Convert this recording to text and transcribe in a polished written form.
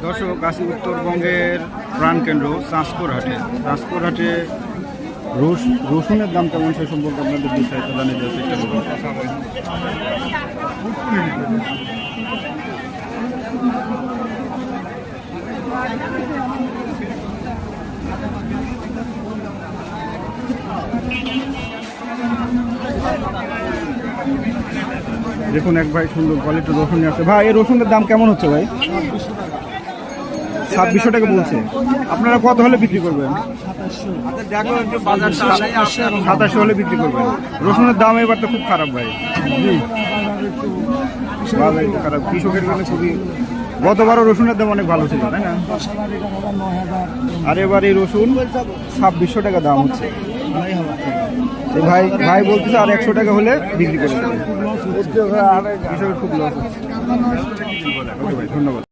দর্শক আছি উত্তরবঙ্গের প্রাণকেন্দ্র চাঁচকোরহাটে। চাঁচকোরহাটে রসুনের দাম কেমন সে সম্পর্কে আপনাদের বিস্তারিত জানিয়ে দেওয়ার চেষ্টা করব। দেখুন এক ভাই সুন্দর কোয়ালিটির রসুন নিয়ে আসছে। ভাই এই রসুনের দাম কেমন হচ্ছে ভাই? 2600 টাকা বলছে। আপনারা কত হলে বিক্রি করবেন? 2700 হলে বিক্রি করবেন। রসুনের দাম এবার তো খুব খারাপ ভাই। বাজার একটু খারাপ, কৃষকের জন্য খুবই। গতবারও রসুনের দাম অনেক ভালো ছিল, তাই না? আর এবার এই রসুন 2600 টাকা দাম হচ্ছে। ভাই ভাই বলতেছে আর 100 টাকা হলে বিক্রি করে দেবে। কৃষকের খুব লস হচ্ছে। ওকে ভাই, ধন্যবাদ।